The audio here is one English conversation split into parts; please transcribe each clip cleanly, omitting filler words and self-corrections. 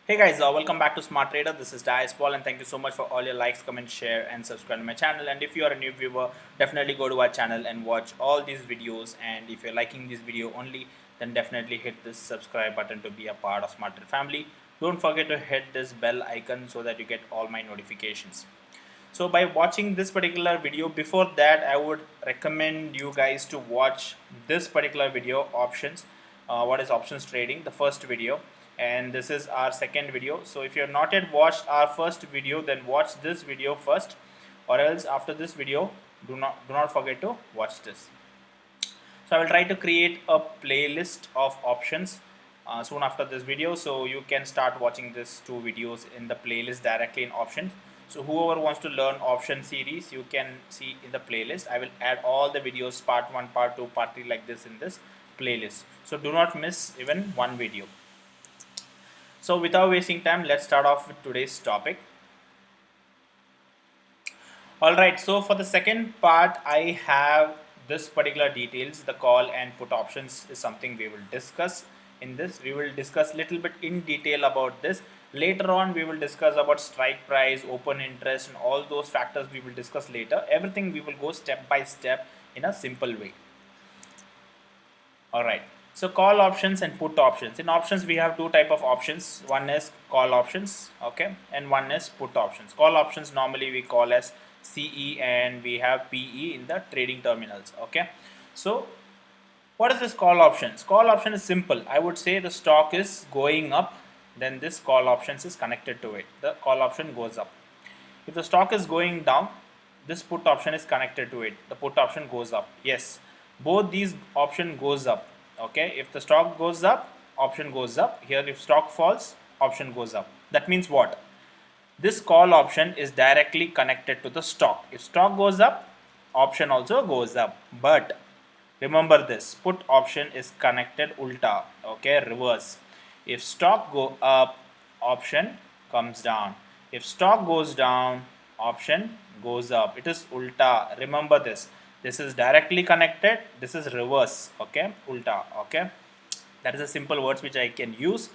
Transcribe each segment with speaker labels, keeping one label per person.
Speaker 1: Hey guys, welcome back to Smart Trader. This is Dias Paul, and thank you so much for all your likes, comment, share, and subscribe to my channel. And if you are a new viewer, definitely go to our channel and watch all these videos. And if you're liking this video only, then definitely hit this subscribe button to be a part of Smart Trader family. Don't forget to hit this bell icon so that you get all my notifications. So by watching this particular video, before that I would recommend you guys to watch this particular video, options, what is options trading, the first video, and this is our second video. So if you have not yet watched our first video, then watch this video first, or else after this video do not forget to watch this. So I will try to create a playlist of options soon after this video, so you can start watching these two videos in the playlist directly in options. So whoever wants to learn option series, you can see in the playlist. I will add all the videos, part 1, part 2, part 3, like this in this playlist, so do not miss even one video. So without wasting time, let's start off with today's topic. Alright, so for the second part, I have this particular details. The call and put options is something we will discuss in this. We will discuss little bit in detail about this. Later on, we will discuss about strike price, open interest, and all those factors we will discuss later. Everything we will go step by step in a simple way. Alright, so call options and put options. In options, we have two type of options. One is call options, okay, and one is put options. Call options normally we call as CE, and we have PE in the trading terminals, okay. So what is this call options? Call option is simple. I would say the stock is going up, then this call options is connected to it. The call option goes up. If the stock is going down, this put option is connected to it. The put option goes up. Yes, both these option goes up, okay. If the stock goes up, option goes up. Here if stock falls, option goes up. That means what? This call option is directly connected to the stock. If stock goes up, option also goes up. But remember this, put option is connected ulta, okay, reverse. If stock go up, option comes down. If stock goes down, option goes up. It is ulta. Remember this. This is directly connected. This is reverse, okay, ulta, okay. That is a simple words which I can use.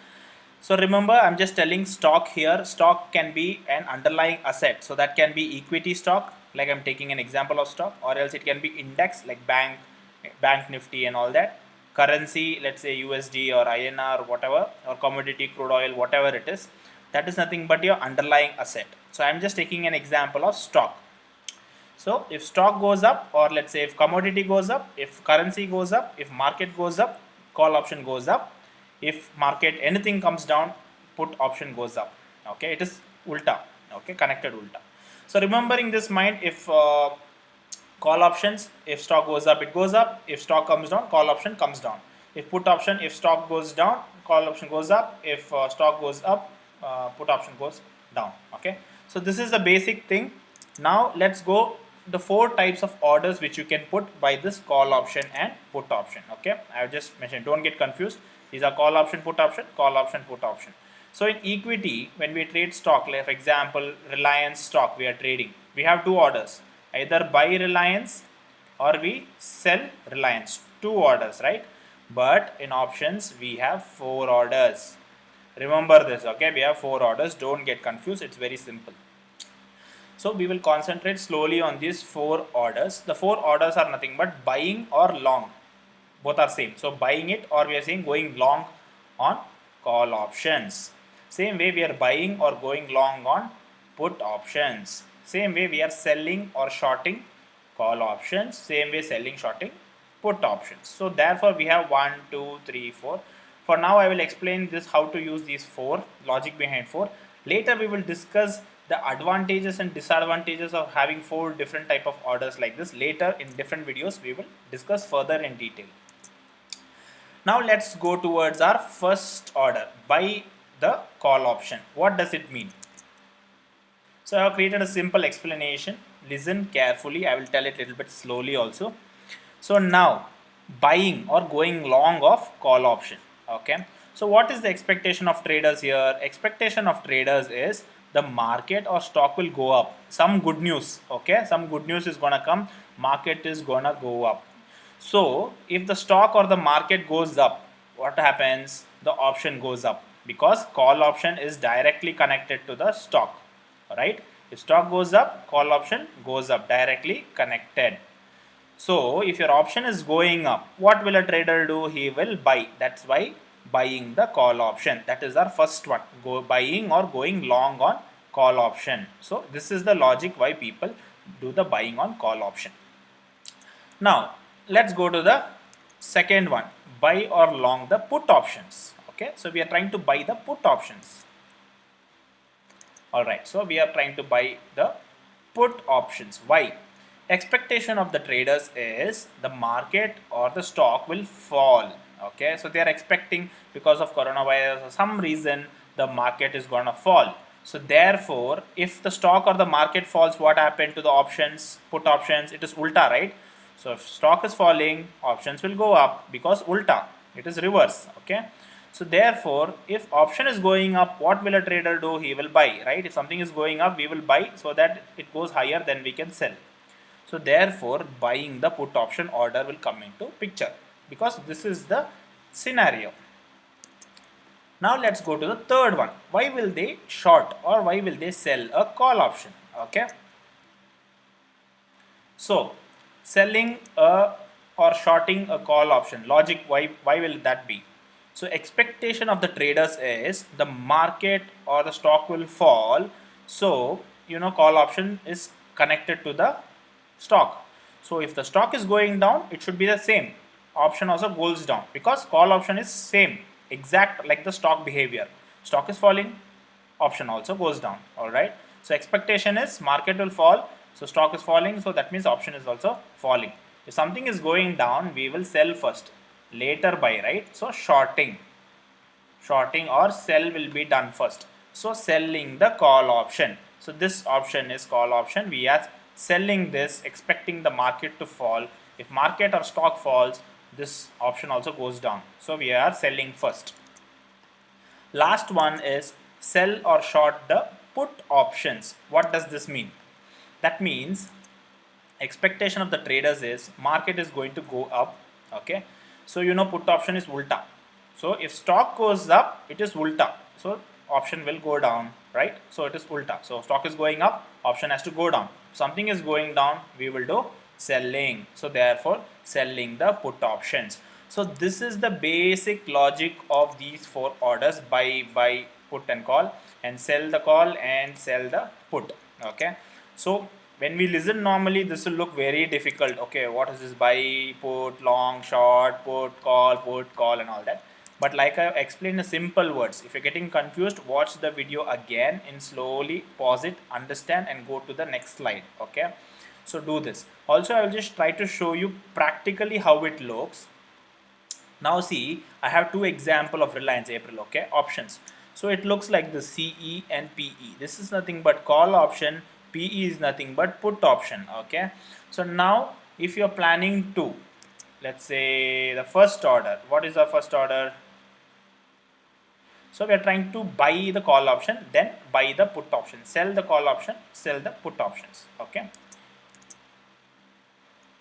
Speaker 1: So remember, I'm just telling stock here. Stock can be an underlying asset. So that can be equity stock, like I'm taking an example of stock, or else it can be index like bank nifty and all that. Currency, let's say USD or INR, whatever, or commodity, crude oil, whatever it is. That is nothing but your underlying asset. So I'm just taking an example of stock. So if stock goes up, or let's say if commodity goes up, if currency goes up, if market goes up, call option goes up. If market anything comes down, put option goes up, okay. It is ulta, okay, connected ulta. So remembering this mind, if call options, if stock goes up, it goes up. If stock comes down, call option comes down. If put option, if stock goes down, call option goes up. If stock goes up, put option goes down, okay. So this is the basic thing. Now let's go the four types of orders which you can put by this call option and put option, okay. I have just mentioned, don't get confused. These are call option, put option, call option, put option. So in equity, when we trade stock, like for example Reliance stock we are trading, we have two orders, either buy Reliance or we sell Reliance. Two orders, right? But in options we have four orders. Remember this, okay. We have four orders. Don't get confused. It's very simple. So we will concentrate slowly on these four orders. The four orders are nothing but buying or long. Both are same. So buying it, or we are saying going long on call options. Same way we are buying or going long on put options. Same way we are selling or shorting call options. Same way selling, shorting put options. So therefore we have 1, 2, 3, 4. For now I will explain this, how to use these four, logic behind four. Later we will discuss the advantages and disadvantages of having four different type of orders like this. Later in different videos we will discuss further in detail. Now let's go towards our first order, buy the call option. What does it mean? So I have created a simple explanation. Listen carefully. I will tell it a little bit slowly also. So now buying or going long of call option, okay. So what is the expectation of traders here? Expectation of traders is the market or stock will go up. Some good news, okay. Some good news is gonna come. Market is gonna go up. So if the stock or the market goes up, what happens? The option goes up. because call option is directly connected to the stock. Alright, if stock goes up, call option goes up, directly connected. So if your option is going up, what will a trader do? He will buy. That's why buying the call option. That is our first one. Go buying or going long on call option. So this is the logic why people do the buying on call option. Now let's go to the second one. Buy or long the put options. Okay, so we are trying to buy the put options. Alright, so we are trying to buy the put options. Why? Expectation of the traders is the market or the stock will fall. Okay, so they are expecting because of coronavirus or some reason the market is gonna fall. So therefore, if the stock or the market falls, what happened to the options, put options? It is ulta, right? So if stock is falling, options will go up because ulta, it is reverse. Okay, so therefore, if option is going up, what will a trader do? He will buy, right? If something is going up, we will buy so that it goes higher, then we can sell. So therefore, buying the put option order will come into picture because this is the scenario. Now let's go to the third one. Why will they short or why will they sell a call option? Okay. So selling a or shorting a call option, logic, why will that be? So expectation of the traders is the market or the stock will fall. So call option is connected to the stock. So if the stock is going down, it should be the same. Option also goes down because call option is same, exact like the stock behavior. Stock is falling, option also goes down. Alright. So expectation is market will fall. So stock is falling. So that means option is also falling. If something is going down, we will sell first, later buy, right? So shorting or sell will be done first. So selling the call option. So this option is call option. We are selling this expecting the market to fall. If market or stock falls, this option also goes down. So we are selling first. Last one is sell or short the put options. What does this mean? That means expectation of the traders is market is going to go up. Okay, so put option is ulta. So if stock goes up, it is ulta. So option will go down, right? So it is ulta. So stock is going up, option has to go down. Something is going down, we will do selling. So therefore selling the put options. So this is the basic logic of these four orders: buy, put and call, and sell the call and sell the put. Okay, so when we listen normally, this will look very difficult. Okay, what is this buy, put, long, short, put, call, and all that. But like I explained in simple words, if you're getting confused, watch the video again and slowly pause it, understand, and go to the next slide. Okay, so do this. Also, I will just try to show you practically how it looks. Now see, I have two example of Reliance April. Okay, options. So it looks like the CE and PE. This is nothing but call option. PE is nothing but put option. Okay, so now if you're planning to, let's say the first order, what is the first order? So we are trying to buy the call option, then buy the put option, sell the call option, sell the put options. Okay,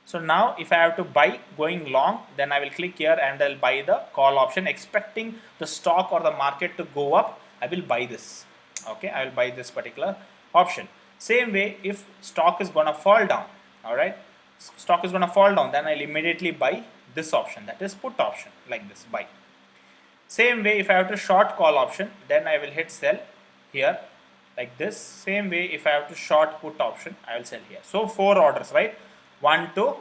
Speaker 1: so now if I have to buy going long, then I will click here and I'll buy the call option, expecting the stock or the market to go up. I will buy this. Okay, I will buy this particular option. Same way, if stock is gonna fall down, all right, stock is gonna fall down, then I'll immediately buy this option, that is put option, like this, buy. Same way, if I have to short call option, then I will hit sell here like this. Same way, if I have to short put option, I will sell here. So 4 orders, right? 1, 2,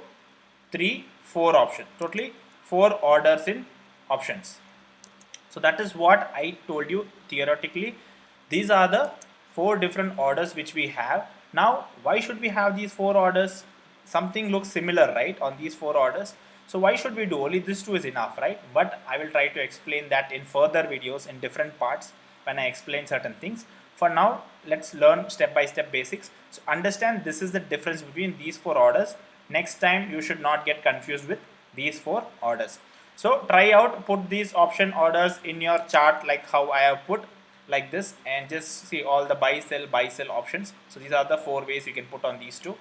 Speaker 1: 3, 4 options. Totally 4 orders in options. So that is what I told you theoretically. These are the 4 different orders which we have. Now, why should we have these 4 orders? Something looks similar, right, on these 4 orders. So why should we do only this 2 is enough, right? But I will try to explain that in further videos in different parts when I explain certain things. For now, let's learn step by step basics. So understand this is the difference between these 4 orders. Next time you should not get confused with these 4 orders. So try out, put these option orders in your chart like how I have put like this, and just see all the buy sell options. So these are the 4 ways you can put on these 2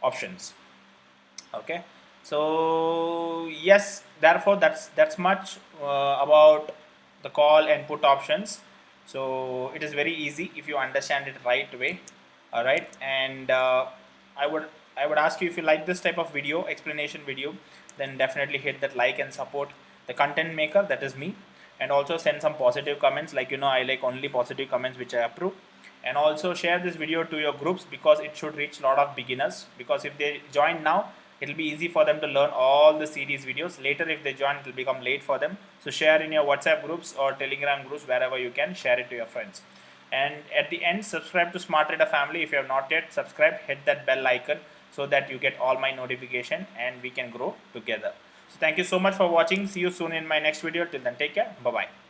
Speaker 1: options. Okay, so yes, therefore that's much about the call and put options. So it is very easy if you understand it right way. All right, and I would I would ask you, if you like this type of video, explanation video, then definitely hit that like and support the content maker, that is me. And also send some positive comments, like, I like only positive comments which I approve. And also share this video to your groups, because it should reach a lot of beginners, because if they join now, it will be easy for them to learn all the series videos. Later if they join, it will become late for them. So share in your WhatsApp groups or Telegram groups, wherever you can, share it to your friends. And at the end, subscribe to Smart Trader family. If you have not yet subscribed, hit that bell icon, so that you get all my notification and we can grow together. So thank you so much for watching. See you soon in my next video. Till then, take care. Bye bye.